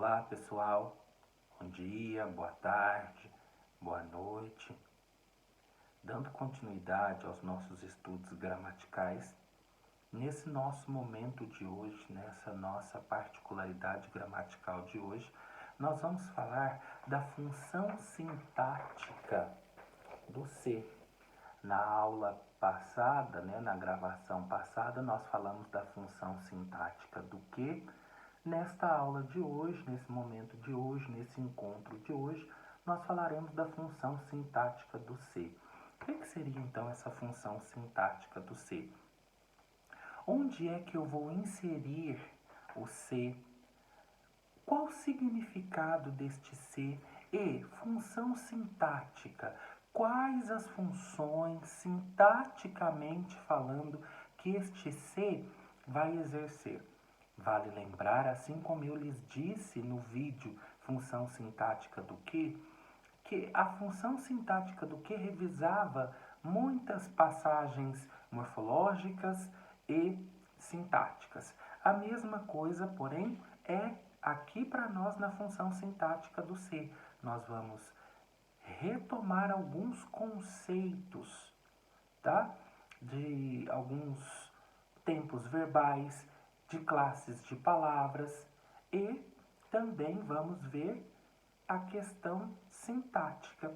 Olá pessoal, bom dia, boa tarde, boa noite. Dando continuidade aos nossos estudos gramaticais, nesse nosso momento de hoje, nessa nossa particularidade gramatical de hoje, nós vamos falar da função sintática do ser. Na aula passada, na gravação passada, nós falamos da função sintática do que. Nesta aula de hoje, nesse momento de hoje, nesse encontro de hoje, nós falaremos da função sintática do ser. O que seria então essa função sintática do ser? Onde é que eu vou inserir o ser? Qual o significado deste ser? E função sintática. Quais as funções, sintaticamente falando, que este ser vai exercer? Vale lembrar, assim como eu lhes disse no vídeo função sintática do que a função sintática do que revisava muitas passagens morfológicas e sintáticas. A mesma coisa, porém, é aqui para nós na função sintática do ser. Nós vamos retomar alguns conceitos, tá? De alguns tempos verbais, de classes de palavras e também vamos ver a questão sintática.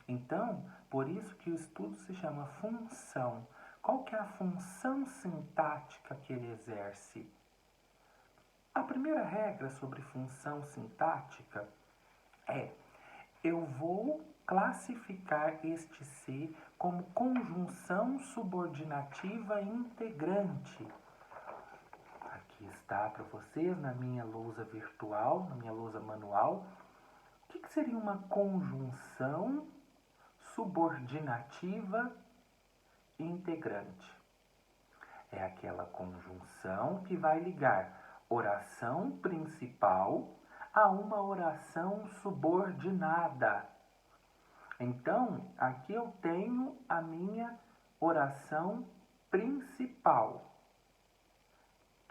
Então, por isso que o estudo se chama função. Qual que é a função sintática que ele exerce? A primeira regra sobre função sintática é: eu vou classificar este ser como conjunção subordinativa integrante. Aqui está para vocês na minha lousa virtual, na minha lousa manual. O que seria uma conjunção subordinativa integrante? É aquela conjunção que vai ligar oração principal a uma oração subordinada. Então, aqui eu tenho a minha oração principal.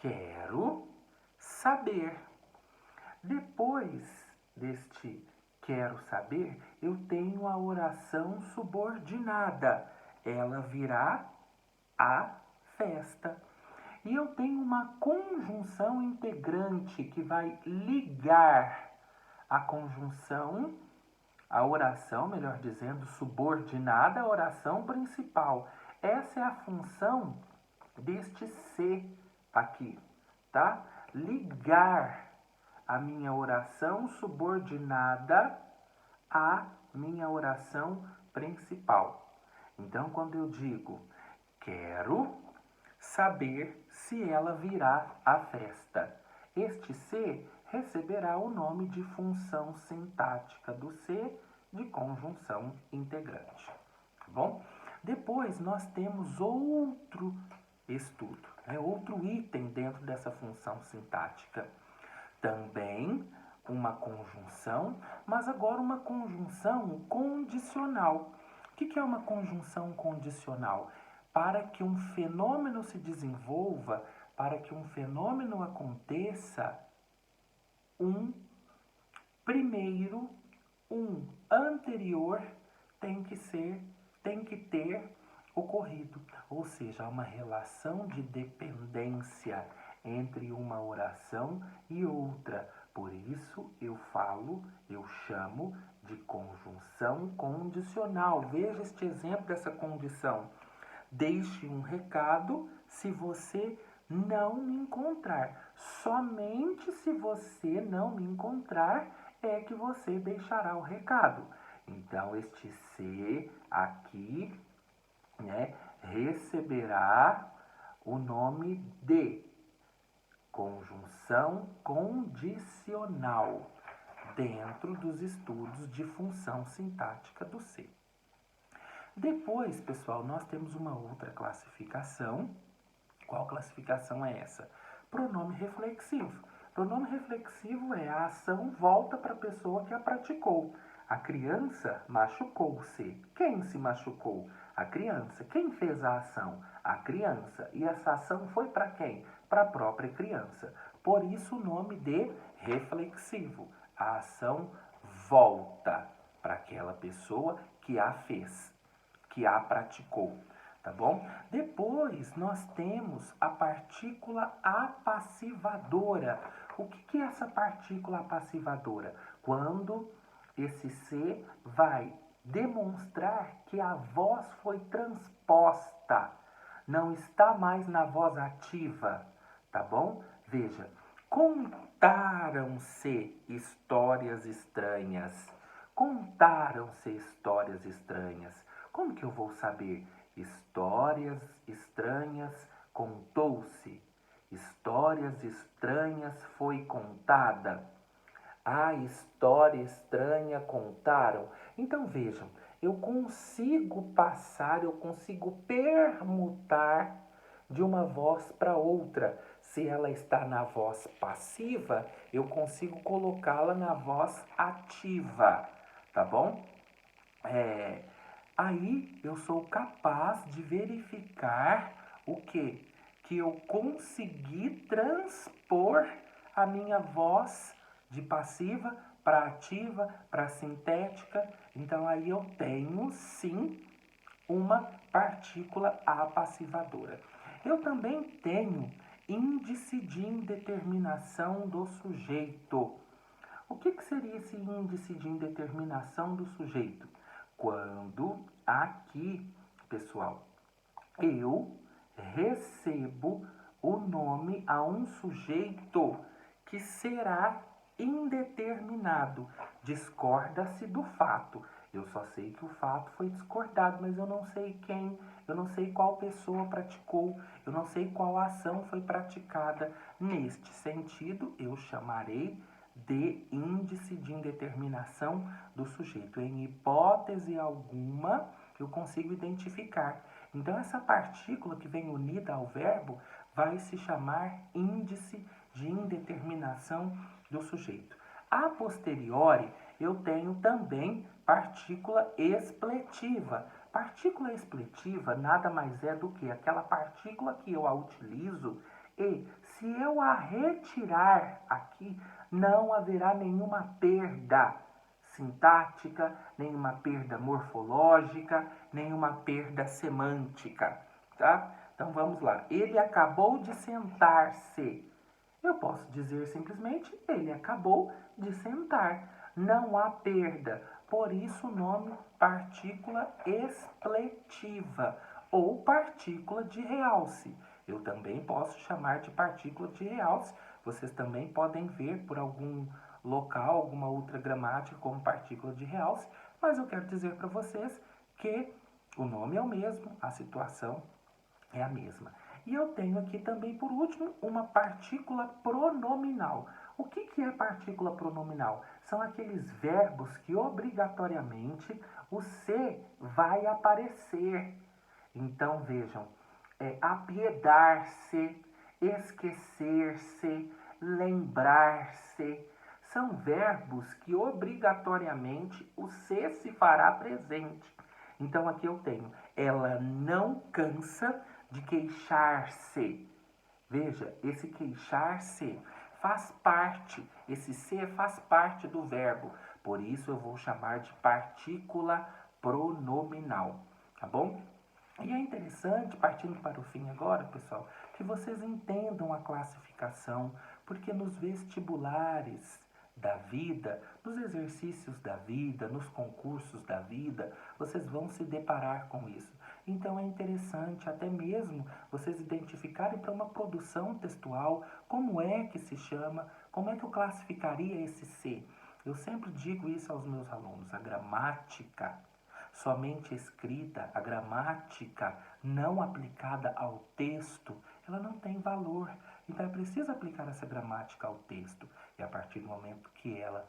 Quero saber. Depois deste quero saber, eu tenho a oração subordinada. Ela virá a festa. E eu tenho uma conjunção integrante que vai ligar a conjunção, a oração, melhor dizendo, subordinada à oração principal. Essa é a função deste ser aqui, tá? Ligar a minha oração subordinada à minha oração principal. Então, quando eu digo quero saber se ela virá à festa, este ser receberá o nome de função sintática do ser de conjunção integrante. Tá bom? Depois nós temos outro estudo, outro item dentro dessa função sintática. Também uma conjunção, mas agora uma conjunção condicional. O que é uma conjunção condicional? Para que um fenômeno se desenvolva, para que um fenômeno aconteça, um primeiro, um anterior tem que ter ocorrido. Ou seja, há uma relação de dependência entre uma oração e outra. Por isso eu chamo de conjunção condicional. Veja este exemplo dessa condição. Deixe um recado se você não me encontrar. Somente se você não me encontrar é que você deixará o recado. Então, este ser aqui, receberá o nome de conjunção condicional dentro dos estudos de função sintática do ser. Depois, pessoal, nós temos uma outra classificação. Qual classificação é essa? Pronome reflexivo. Pronome reflexivo é a ação volta para a pessoa que a praticou. A criança machucou-se. Quem se machucou? A criança. Quem fez a ação? A criança. E essa ação foi para quem? Para a própria criança. Por isso o nome de reflexivo. A ação volta para aquela pessoa que a fez, que a praticou, tá bom? Depois nós temos a partícula apassivadora. O que é essa partícula apassivadora? Quando esse ser vai demonstrar que a voz foi transposta, não está mais na voz ativa, tá bom? Veja, contaram-se histórias estranhas. Contaram-se histórias estranhas. Como que eu vou saber? Histórias estranhas contou-se. Histórias estranhas foi contada. A história estranha contaram. Então vejam, eu consigo passar, eu consigo permutar de uma voz para outra. Se ela está na voz passiva, eu consigo colocá-la na voz ativa, tá bom? Aí eu sou capaz de verificar o que? Que eu consegui transpor a minha voz de passiva para ativa, para sintética. Então aí eu tenho sim uma partícula apassivadora. Eu também tenho índice de indeterminação do sujeito. O que seria esse índice de indeterminação do sujeito? Quando aqui, pessoal, eu recebo o nome a um sujeito que será indeterminado. Discorda-se do fato. Eu só sei que o fato foi discordado, mas eu não sei quem, eu não sei qual pessoa praticou, eu não sei qual ação foi praticada. Neste sentido, eu chamarei de índice de indeterminação do sujeito. Em hipótese alguma, eu consigo identificar. Então, essa partícula que vem unida ao verbo vai se chamar índice de indeterminação do sujeito. A posteriori, eu tenho também partícula expletiva. Partícula expletiva nada mais é do que aquela partícula que eu a utilizo e, se eu a retirar aqui, não haverá nenhuma perda sintática, nenhuma perda morfológica, nenhuma perda semântica, tá? Então vamos lá. Ele acabou de sentar-se. Eu posso dizer simplesmente ele acabou de sentar. Não há perda. Por isso o nome partícula expletiva ou partícula de realce. Eu também posso chamar de partícula de realce. Vocês também podem ver por algum local, alguma outra gramática como partícula de realce, mas eu quero dizer para vocês que o nome é o mesmo, a situação é a mesma. E eu tenho aqui também, por último, uma partícula pronominal. O que é partícula pronominal? São aqueles verbos que obrigatoriamente o se vai aparecer. Então vejam, apiedar-se, esquecer-se, lembrar-se. São verbos que obrigatoriamente o se fará presente. Então aqui eu tenho, ela não cansa de queixar-se. Veja, esse queixar-se faz parte, esse ser faz parte do verbo. Por isso eu vou chamar de partícula pronominal, tá bom? E é interessante, partindo para o fim agora, pessoal, que vocês entendam a classificação, porque nos vestibulares da vida, nos exercícios da vida, nos concursos da vida, vocês vão se deparar com isso. Então é interessante até mesmo vocês identificarem para uma produção textual como é que se chama, como é que eu classificaria esse ser. Eu sempre digo isso aos meus alunos, a gramática somente escrita, a gramática não aplicada ao texto, ela não tem valor. Então é preciso aplicar essa gramática ao texto. E a partir do momento que ela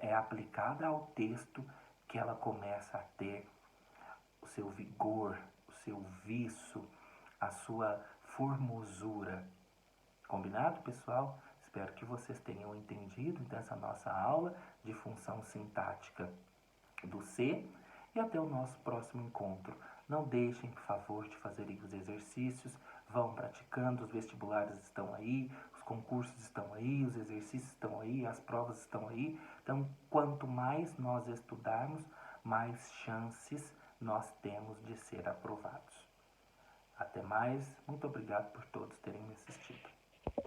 é aplicada ao texto, que ela começa a ter o seu vigor, o seu viço, a sua formosura. Combinado, pessoal? Espero que vocês tenham entendido dessa nossa aula de função sintática do ser. E até o nosso próximo encontro. Não deixem, por favor, de fazerem os exercícios. Vão praticando, os vestibulares estão aí, os concursos estão aí, os exercícios estão aí, as provas estão aí. Então, quanto mais nós estudarmos, mais chances nós temos de ser aprovados. Até mais, muito obrigado por todos terem me assistido.